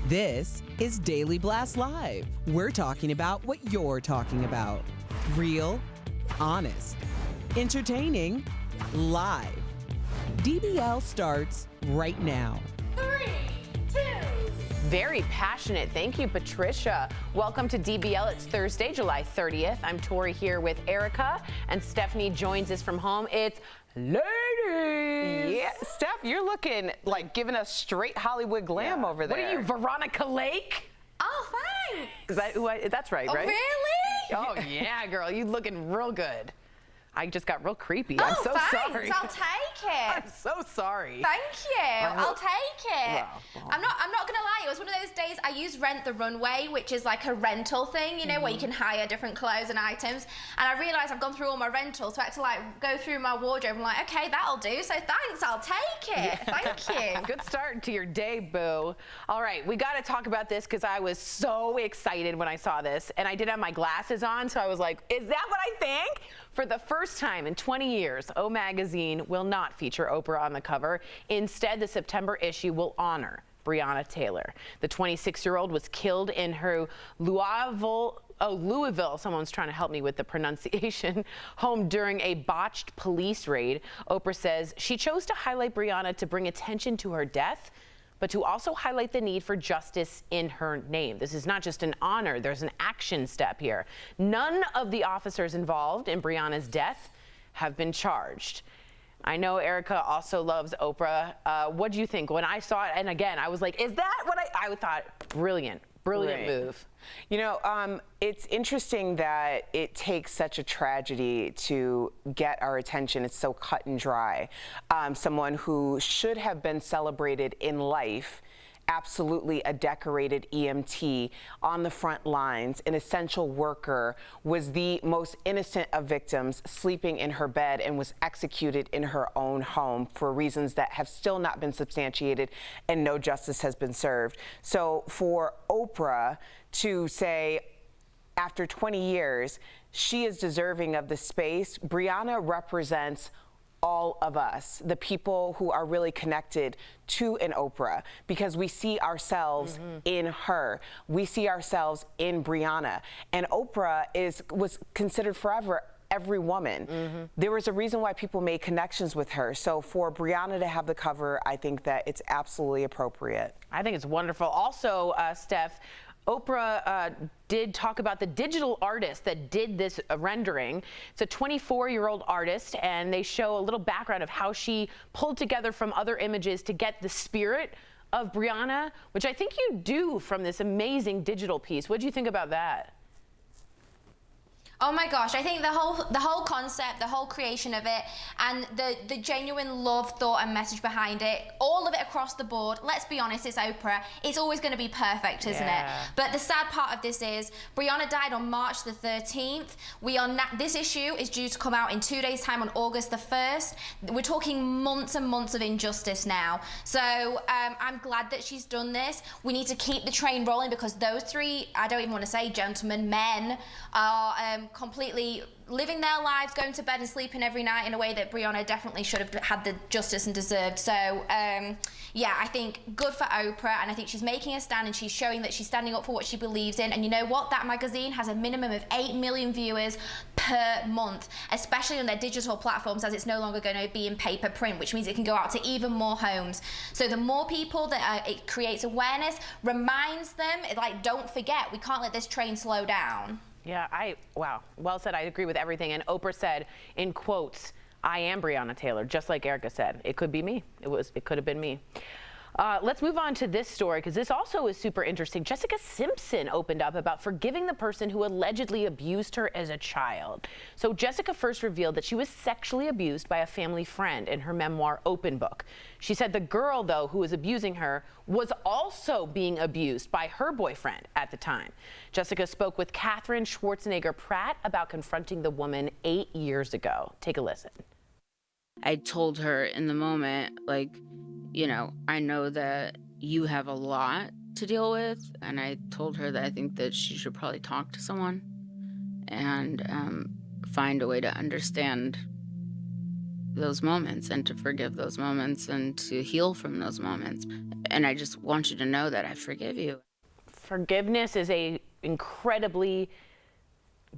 This is Daily Blast Live. We're talking about what you're talking about. Real, honest, entertaining, live. DBL starts right now. 3, 2. Very passionate. Thank you, Patricia. Welcome to DBL. It's Thursday, July 30th. I'm Tori here with Erica, and Stephanie joins us from home. It's ladies. Yeah, Steph, you're looking like giving us straight Hollywood glam over there. What are you, Veronica Lake? Oh, thanks. Is that who that's right, right? Really? Oh, yeah, girl. You looking real good. I just got real creepy. Oh, I'm so thanks. sorry. I'll take it. I'm so sorry. Thank you. I'll take it. Well. I'm not gonna lie. It was one of those days I used Rent the Runway, which is like a rental thing, you know, where you can hire different clothes and items. And I realised I've gone through all my rentals, so I had to like go through my wardrobe and like, okay, that'll do. So thanks. I'll take it. Yeah. Thank you. Good start to your day, boo. All right, we got to talk about this because I was so excited when I saw this, and I did have my glasses on, so I was like, is that what I think? For the first time in 20 years, O Magazine will not feature Oprah on the cover. Instead, the September issue will honor Breonna Taylor. The 26-year-old was killed in her Louisville, someone's trying to help me with the pronunciation, home during a botched police raid. Oprah says she chose to highlight Breonna to bring attention to her death, but to also highlight the need for justice in her name. This is not just an honor, there's an action step here. None of the officers involved in Breonna's death have been charged. I know Erica also loves Oprah. What do you think? When I saw it, and again, I was like, is that what I thought? Brilliant Right. move. You know, it's interesting that it takes such a tragedy to get our attention. It's so cut and dry. Someone who should have been celebrated in life, absolutely a decorated EMT on the front lines, an essential worker, was the most innocent of victims, sleeping in her bed, and was executed in her own home for reasons that have still not been substantiated, and no justice has been served. So for Oprah to say, after 20 years, she is deserving of the space, Breonna represents all of us, the people who are really connected to an Oprah, because we see ourselves in her. We see ourselves in Breonna. And Oprah was considered forever every woman. There was a reason why people made connections with her. So for Breonna to have the cover, I think that it's absolutely appropriate. I think it's wonderful. Also, Steph, Oprah did talk about the digital artist that did this rendering. It's a 24-year-old artist, and they show a little background of how she pulled together from other images to get the spirit of Breonna, which I think you do from this amazing digital piece. What do you think about that? Oh my gosh, I think the whole concept, the whole creation of it, and the genuine love, thought, and message behind it, all of it across the board. Let's be honest, it's Oprah. It's always going to be perfect, isn't it? But the sad part of this is Breonna died on March the 13th. This issue is due to come out in 2 days' time on August the 1st. We're talking months and months of injustice now. So I'm glad that she's done this. We need to keep the train rolling, because those three, I don't even want to say gentlemen, men, are completely living their lives, going to bed and sleeping every night in a way that Breonna definitely should have had the justice and deserved. So yeah, I think good for Oprah, and I think she's making a stand, and she's showing that she's standing up for what she believes in. And you know what? That magazine has a minimum of 8 million viewers per month, especially on their digital platforms, as it's no longer going to be in paper print, which means it can go out to even more homes. So the more people that it creates awareness, reminds them, like, don't forget, we can't let this train slow down. Yeah, wow. Well said. I agree with everything. And Oprah said, in quotes, I am Breonna Taylor, just like Erica said. It could be me. It could have been me. Let's move on to this story, because this also is super interesting. Jessica Simpson opened up about forgiving the person who allegedly abused her as a child. So Jessica first revealed that she was sexually abused by a family friend in her memoir, Open Book. She said the girl, though, who was abusing her was also being abused by her boyfriend at the time. Jessica spoke with Katherine Schwarzenegger-Pratt about confronting the woman 8 years ago. Take a listen. I told her in the moment, like, you know, I know that you have a lot to deal with, and I told her that I think that she should probably talk to someone and find a way to understand those moments and to forgive those moments and to heal from those moments. And I just want you to know that I forgive you. Forgiveness is a incredibly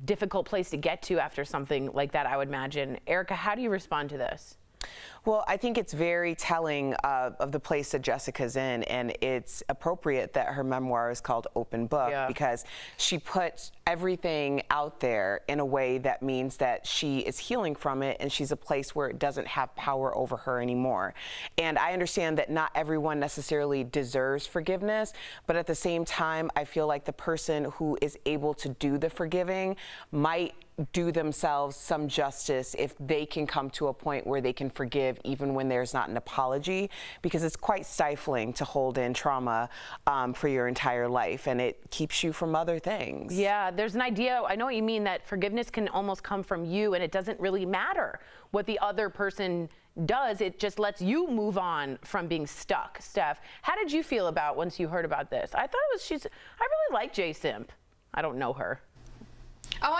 difficult place to get to after something like that, I would imagine. Erica, how do you respond to this? Well, I think it's very telling of the place that Jessica's in, and it's appropriate that her memoir is called Open Book because she puts everything out there in a way that means that she is healing from it, and she's a place where it doesn't have power over her anymore. And I understand that not everyone necessarily deserves forgiveness, but at the same time, I feel like the person who is able to do the forgiving might do themselves some justice if they can come to a point where they can forgive even when there's not an apology, because it's quite stifling to hold in trauma for your entire life, and it keeps you from other things. Yeah, there's an idea, I know what you mean, that forgiveness can almost come from you, and it doesn't really matter what the other person does. It just lets you move on from being stuck. Steph, how did you feel about once you heard about this? I thought I really like J Simp. I don't know her. Oh,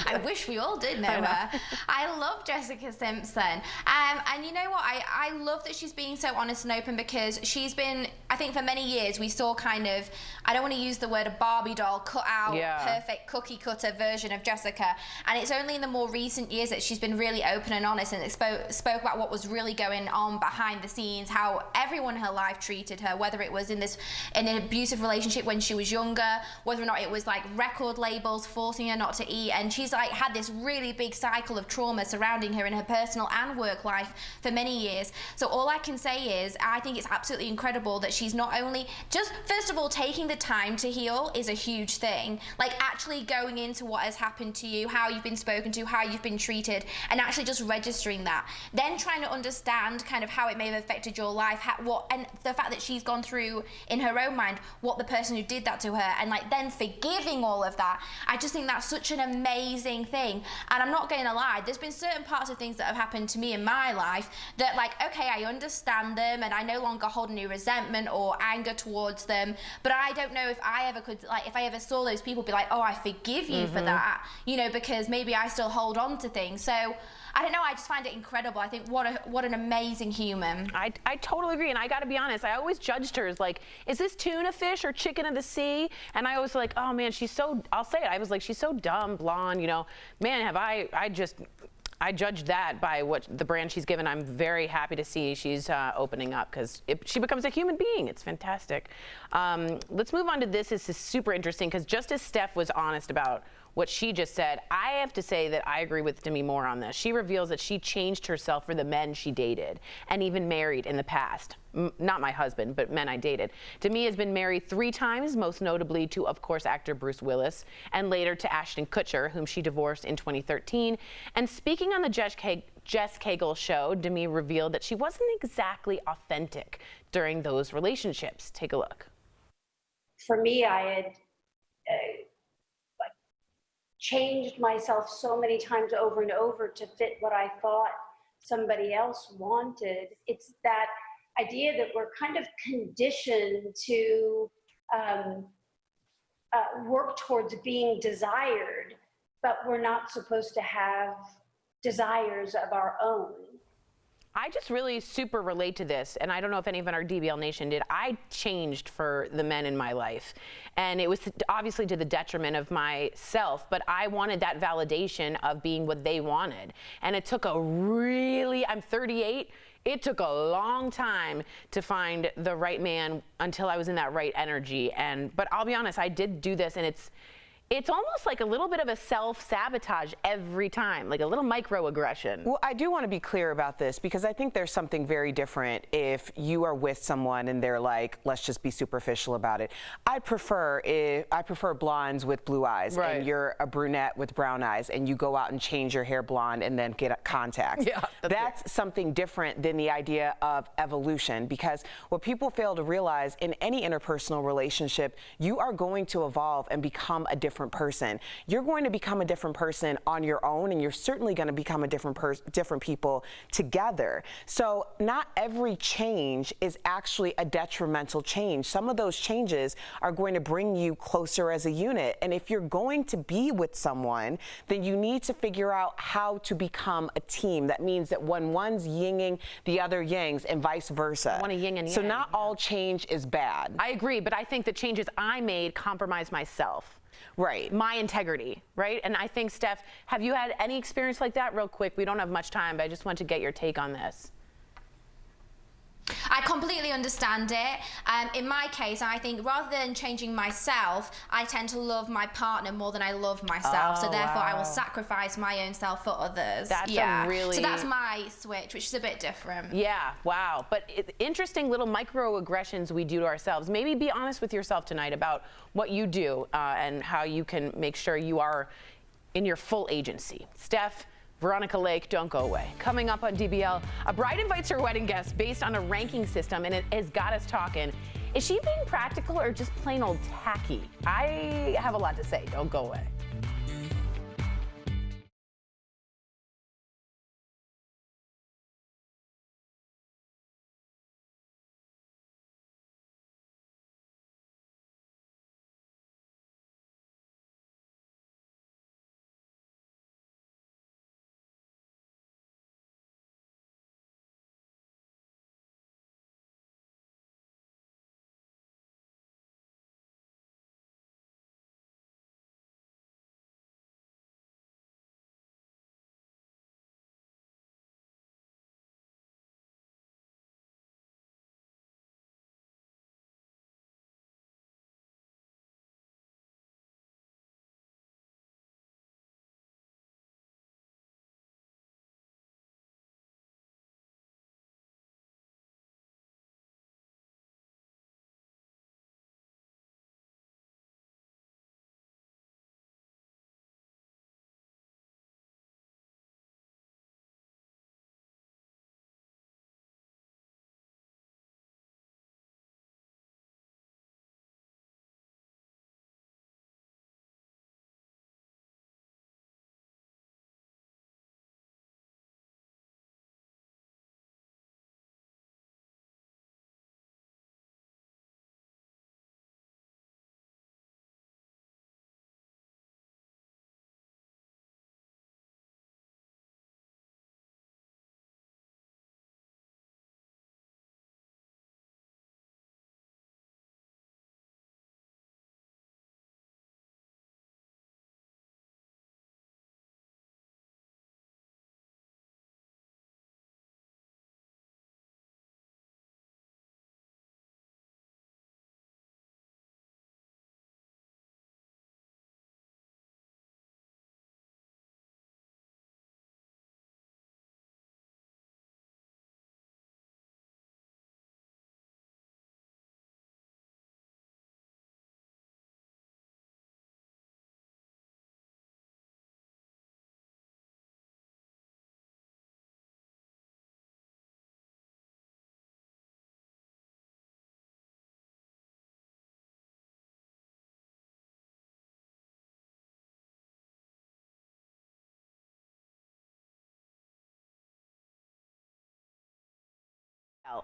I wish we all did know her. I love Jessica Simpson. And you know what? I love that she's being so honest and open, because she's been, I think for many years, we saw kind of, I don't want to use the word a Barbie doll, cut out, perfect cookie cutter version of Jessica. And it's only in the more recent years that she's been really open and honest and spoke about what was really going on behind the scenes, how everyone in her life treated her, whether it was in an abusive relationship when she was younger, whether or not it was like record labels forcing her not to eat, and she's like had this really big cycle of trauma surrounding her in her personal and work life for many years. So all I can say is I think it's absolutely incredible that she's not only just, first of all, taking the time to heal is a huge thing, like actually going into what has happened to you, how you've been spoken to, how you've been treated, and actually just registering that, then trying to understand kind of how it may have affected your life, and the fact that she's gone through in her own mind what the person who did that to her, and like then forgiving all of that. I just think that's such an amazing thing. And I'm not going to lie, there's been certain parts of things that have happened to me in my life that, like, okay, I understand them and I no longer hold any resentment or anger towards them, but I don't know if I ever could, like, if I ever saw those people be like, oh, I forgive you for that, you know, because maybe I still hold on to things. So I don't know, I just find it incredible. I think what an amazing human. I totally agree, and I gotta be honest, I always judged her as like, is this tuna fish or chicken of the sea? And I was like, oh man, she's so, I'll say it, I was like, she's so dumb, blonde, you know. Man, have I judged that by what the brand she's given. I'm very happy to see she's opening up, because she becomes a human being. It's fantastic. Let's move on to this. This is super interesting, because just as Steph was honest about what she just said, I have to say that I agree with Demi Moore on this. She reveals that she changed herself for the men she dated and even married in the past. Not my husband, but men I dated. Demi has been married 3 times, most notably to, of course, actor Bruce Willis, and later to Ashton Kutcher, whom she divorced in 2013. And speaking on the Jess Cagle show, Demi revealed that she wasn't exactly authentic during those relationships. Take a look. For me, I had changed myself so many times over and over to fit what I thought somebody else wanted. It's that idea that we're kind of conditioned to work towards being desired, but we're not supposed to have desires of our own. I just really super relate to this, and I don't know if any of our DBL Nation did. I changed for the men in my life, and it was obviously to the detriment of myself, but I wanted that validation of being what they wanted. And it took I'm 38, it took a long time to find the right man until I was in that right energy. But I'll be honest, I did do this, and it's almost like a little bit of a self-sabotage every time, like a little microaggression. Well, I do want to be clear about this, because I think there's something very different if you are with someone and they're like, let's just be superficial about it. I prefer blondes with blue eyes, and you're a brunette with brown eyes, and you go out and change your hair blonde and then get contacts. Yeah, that's something different than the idea of evolution, because what people fail to realize in any interpersonal relationship, you are going to evolve and become a different different person. You're going to become a different person on your own, and you're certainly going to become a different people together. So not every change is actually a detrimental change. Some of those changes are going to bring you closer as a unit. And if you're going to be with someone, then you need to figure out how to become a team. That means that when one's yinging, the other yangs, and vice versa. Want a yin and so yang, not all change is bad. I agree, but I think the changes I made compromise myself. Right. My integrity, right? And I think, Steph, have you had any experience like that? Real quick, we don't have much time, but I just want to get your take on this. I completely understand it. In my case, I think rather than changing myself, I tend to love my partner more than I love myself. So therefore, I will sacrifice my own self for others. That's So that's my switch, which is a bit different. Yeah, wow. But interesting little microaggressions we do to ourselves. Maybe be honest with yourself tonight about what you do and how you can make sure you are in your full agency. Steph, Veronica Lake, don't go away. Coming up on DBL, a bride invites her wedding guests based on a ranking system, and it has got us talking. Is she being practical or just plain old tacky? I have a lot to say. Don't go away.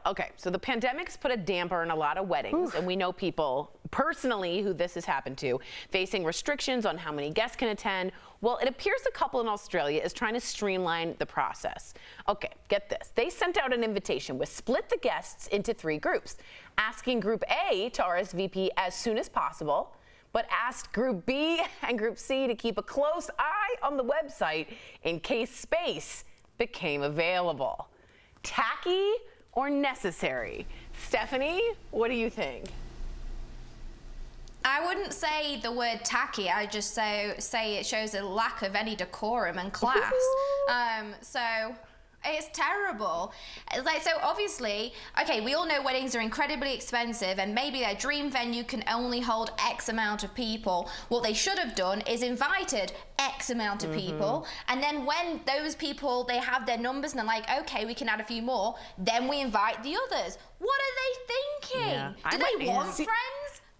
Okay, so the pandemic's put a damper on a lot of weddings, and we know people personally who this has happened to, facing restrictions on how many guests can attend. Well, it appears a couple in Australia is trying to streamline the process. Okay, get this. They sent out an invitation with split the guests into 3 groups, asking Group A to RSVP as soon as possible, but asked Group B and Group C to keep a close eye on the website in case space became available. Tacky or necessary? Stephanie, what do you think? I wouldn't say the word tacky. I just say it shows a lack of any decorum and class. So it's terrible. Like, so obviously, okay, we all know weddings are incredibly expensive, and maybe their dream venue can only hold X amount of people. What they should have done is invited X amount of people, and then when those people, they have their numbers and they're like, okay, we can add a few more, then we invite the others. What are they thinking? Yeah. Do they want friends?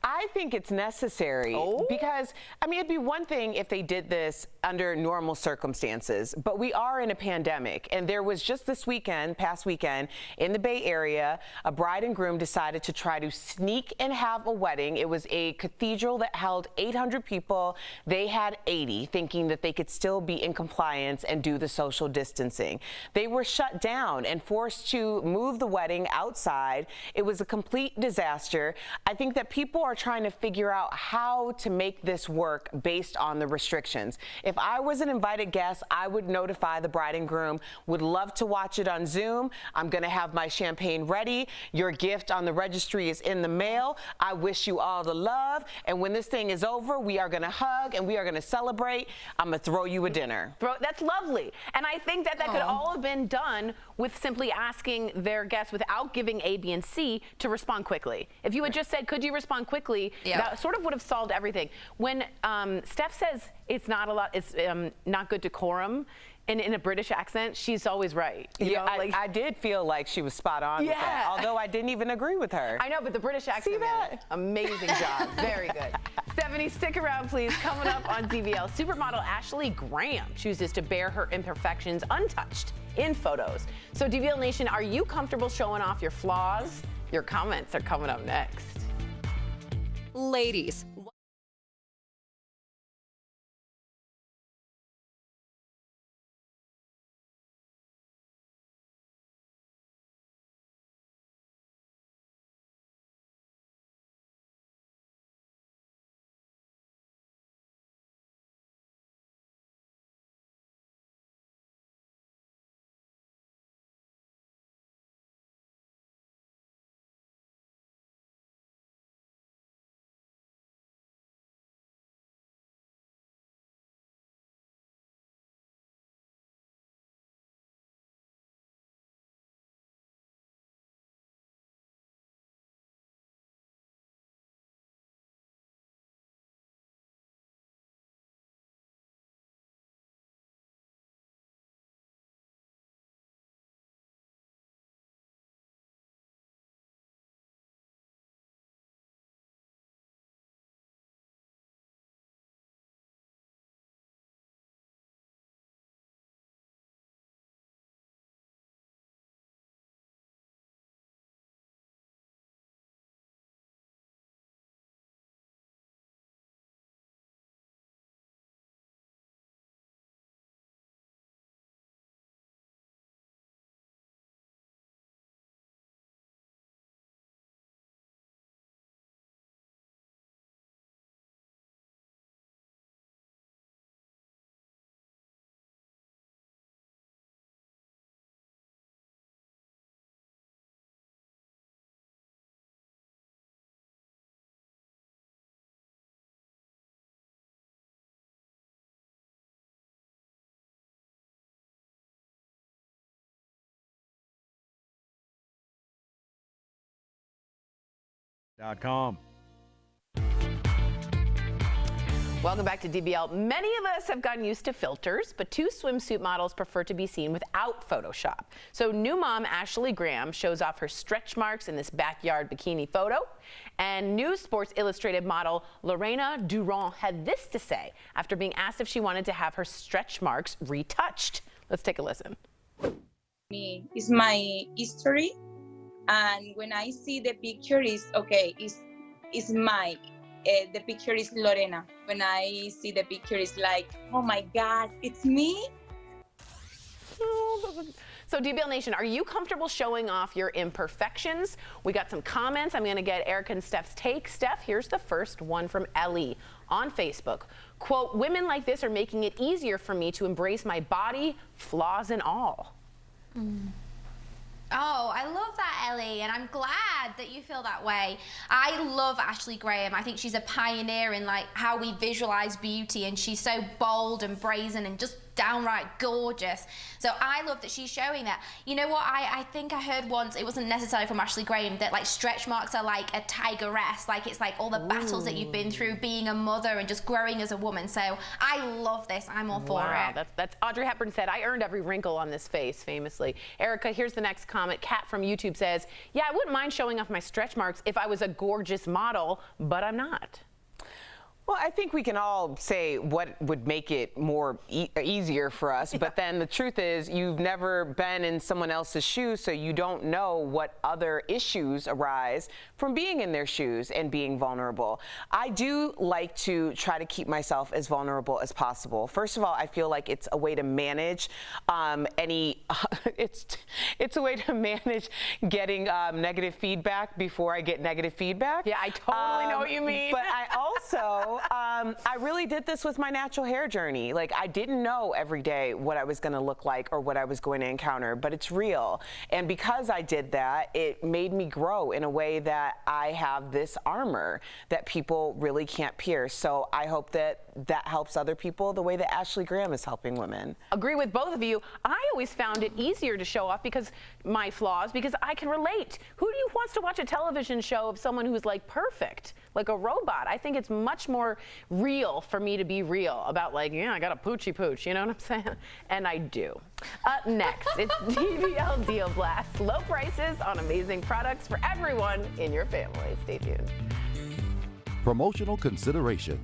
I think it's necessary because, I mean, it'd be one thing if they did this under normal circumstances, but we are in a pandemic. And there was just this weekend, past weekend, in the Bay Area, a bride and groom decided to try to sneak and have a wedding. It was a cathedral that held 800 people. They had 80, thinking that they could still be in compliance and do the social distancing. They were shut down and forced to move the wedding outside. It was a complete disaster. I think that people are trying to figure out how to make this work based on the restrictions. If I was an invited guest, I would notify the bride and groom. Would love to watch it on Zoom. I'm going to have my champagne ready. Your gift on the registry is in the mail. I wish you all the love. And when this thing is over, we are going to hug and we are going to celebrate. I'm going to throw you a dinner. That's lovely. And I think that could all have been done with simply asking their guests without giving A, B, and C to respond quickly. If you had just said, could you respond quickly, that sort of would have solved everything. When Steph says it's not not good decorum, and in a British accent, she's always right. You know, I did feel like she was spot on with that, although I didn't even agree with her. I know, but the British accent, man, amazing job. Very good. Stephanie, stick around, please. Coming up on DBL, supermodel Ashley Graham chooses to bear her imperfections untouched in photos. So DBL Nation, are you comfortable showing off your flaws? Your comments are coming up next. Ladies. .com. Welcome back to DBL. Many of us have gotten used to filters, but two swimsuit models prefer to be seen without Photoshop. So new mom Ashley Graham shows off her stretch marks in this backyard bikini photo. And new Sports Illustrated model Lorena Durand had this to say after being asked if she wanted to have her stretch marks retouched. Let's take a listen. It's my history, and when I see the picture, is okay. It's my the picture is Lorena. When I see the picture, it's like, oh my God, it's me. So DBL Nation, are you comfortable showing off your imperfections? We got some comments. I'm going to get Erica and Steph's take. Steph, here's the first one from Ellie on Facebook. Quote, women like this are making it easier for me to embrace my body, flaws and all. Oh, I love that, Ellie, and I'm glad that you feel that way. I love Ashley Graham. I think she's a pioneer in like how we visualize beauty, and she's so bold and brazen and just downright gorgeous. So I love that she's showing that. You know what, I think I heard once, it wasn't necessarily from Ashley Graham, that like stretch marks are like a tigeress, like it's like all the battles that you've been through being a mother and just growing as a woman. So I love this, I'm all for it. That's Audrey Hepburn said, I earned every wrinkle on this face, famously. Erica, here's the next comment. Kat from YouTube says, yeah, I wouldn't mind showing off my stretch marks if I was a gorgeous model, but I'm not. Well, I think we can all say what would make it more easier for us, but then the truth is you've never been in someone else's shoes, so you don't know what other issues arise from being in their shoes and being vulnerable. I do like to try to keep myself as vulnerable as possible. First of all, I feel like it's a way to manage it's a way to manage getting negative feedback before I get negative feedback. Yeah, I totally know what you mean. But I also I really did this with my natural hair journey. Like, I didn't know every day what I was going to look like or what I was going to encounter, but it's real. And because I did that, it made me grow in a way that I have this armor that people really can't pierce. So I hope that that helps other people the way that Ashley Graham is helping women. Agree with both of you. I always found it easier to show off because my flaws, because I can relate. Who wants to watch a television show of someone who's like perfect, like a robot? I think it's much more real for me to be real about, like, yeah, I got a poochy pooch, you know what I'm saying? And I do. Up next, it's DBL Deal Blast. Low prices on amazing products for everyone in your family. Stay tuned. Promotional consideration.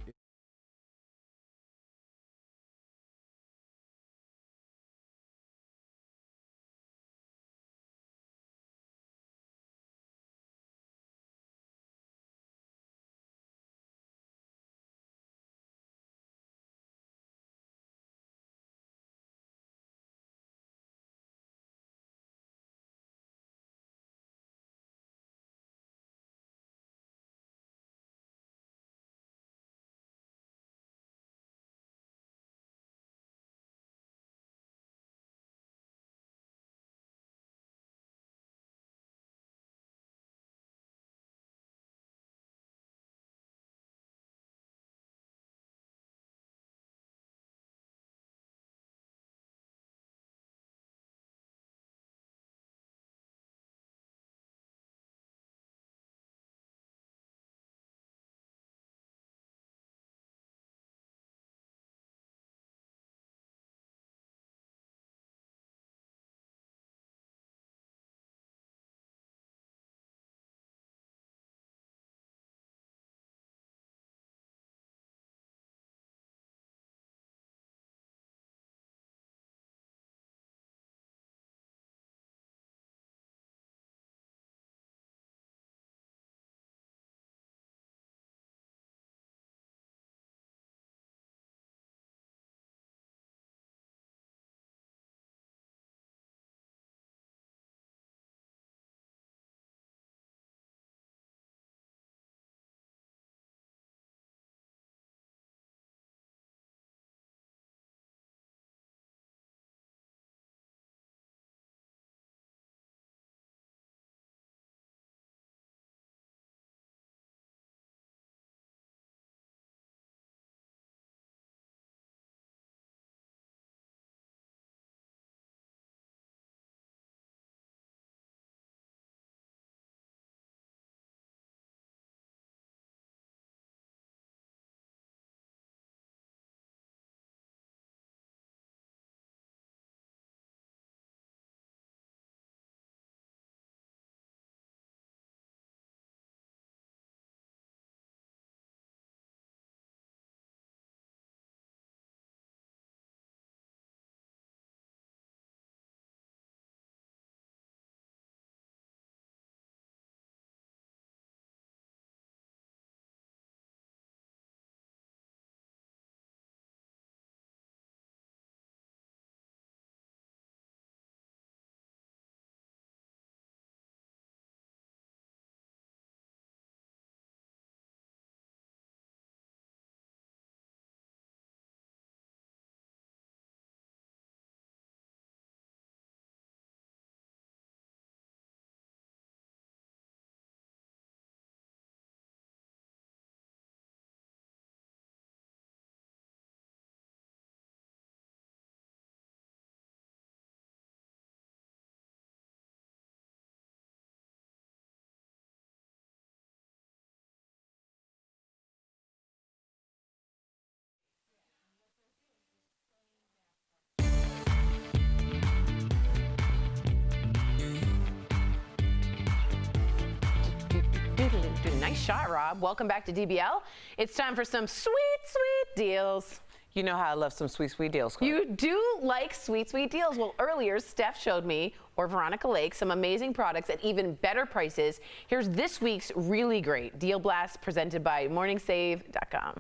Nice shot, Rob. Welcome back to DBL. It's time for some sweet, sweet deals. You know how I love some sweet, sweet deals. Courtney. You do like sweet, sweet deals. Well, earlier, Steph showed me, or Veronica Lake, some amazing products at even better prices. Here's this week's really great Deal Blast presented by MorningSave.com.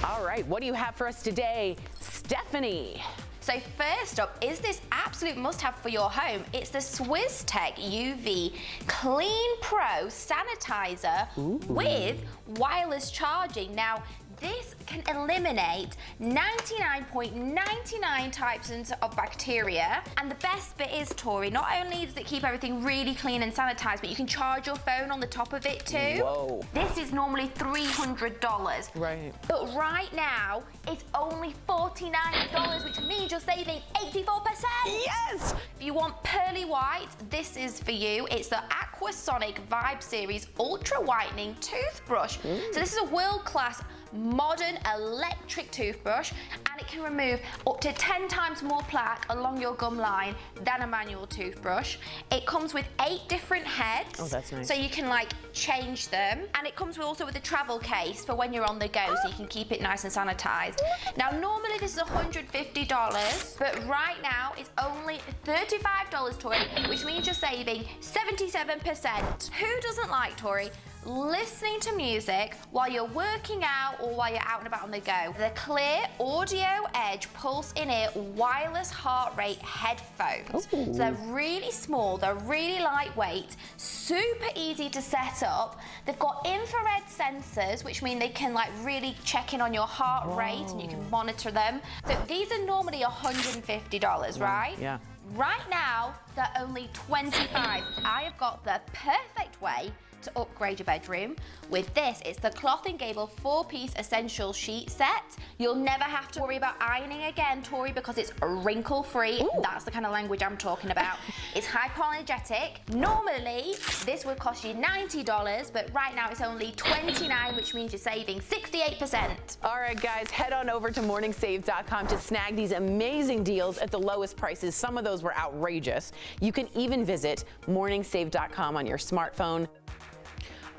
All right, what do you have for us today, Stephanie? So first up is this absolute must-have for your home. It's the SwissTech UV Clean Pro Sanitizer with wireless charging. Now, this can eliminate 99.99 types of bacteria. And the best bit is, Tori, not only does it keep everything really clean and sanitized, but you can charge your phone on the top of it too. Whoa. This is normally $300. Right. But right now, it's only $49, which means you're saving 84%. Yes! If you want pearly white, this is for you. It's the Aquasonic Vibe Series Ultra Whitening Toothbrush. So this is a world-class modern electric toothbrush, and it can remove up to 10 times more plaque along your gum line than a manual toothbrush. It comes with 8 different heads. Oh, that's nice. So you can like change them, and it comes also with a travel case for when you're on the go, so you can keep it nice and sanitized. Now normally this is $150, but right now it's only $35, Tori, which means you're saving 77%. Who doesn't like, Tori, listening to music while you're working out or while you're out and about on the go? The Clear Audio Edge Pulse In-Ear Wireless Heart Rate Headphones. So they're really small, they're really lightweight, super easy to set up. They've got infrared sensors, which mean they can like really check in on your heart rate and you can monitor them. So these are normally $150, right? Yeah. Right now, they're only $25. I have got the perfect way to upgrade your bedroom. With this, it's the Cloth & Gable 4-piece essential sheet set. You'll never have to worry about ironing again, Tori, because it's wrinkle-free. That's the kind of language I'm talking about. It's hypoallergenic. Normally, this would cost you $90, but right now it's only $29, which means you're saving 68%. All right, guys, head on over to morningsave.com to snag these amazing deals at the lowest prices. Some of those were outrageous. You can even visit morningsave.com on your smartphone.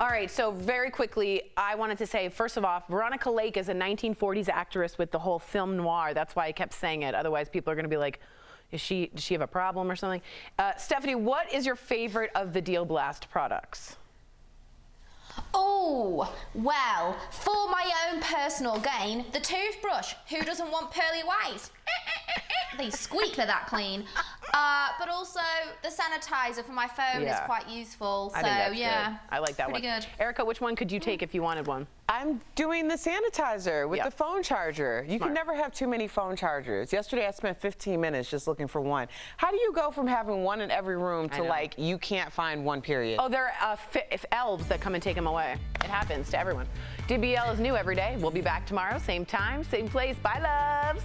All right, so very quickly, I wanted to say, first of all, Veronica Lake is a 1940s actress with the whole film noir. That's why I kept saying it. Otherwise, people are going to be like, does she have a problem or something? Stephanie, what is your favorite of the Deal Blast products? Oh, well, for my own personal gain, the toothbrush. Who doesn't want pearly white? They squeak, they're that clean. But also the sanitizer for my phone is quite useful. So I think that's yeah, good. I like that pretty one. good. Erica, which one could you take if you wanted one? I'm doing the sanitizer with the phone charger. You can never have too many phone chargers. Yesterday I spent 15 minutes just looking for one. How do you go from having one in every room to like you can't find one, period? Oh, there are elves that come and take them away. It happens to everyone. DBL is new every day. We'll be back tomorrow, same time, same place. Bye, loves.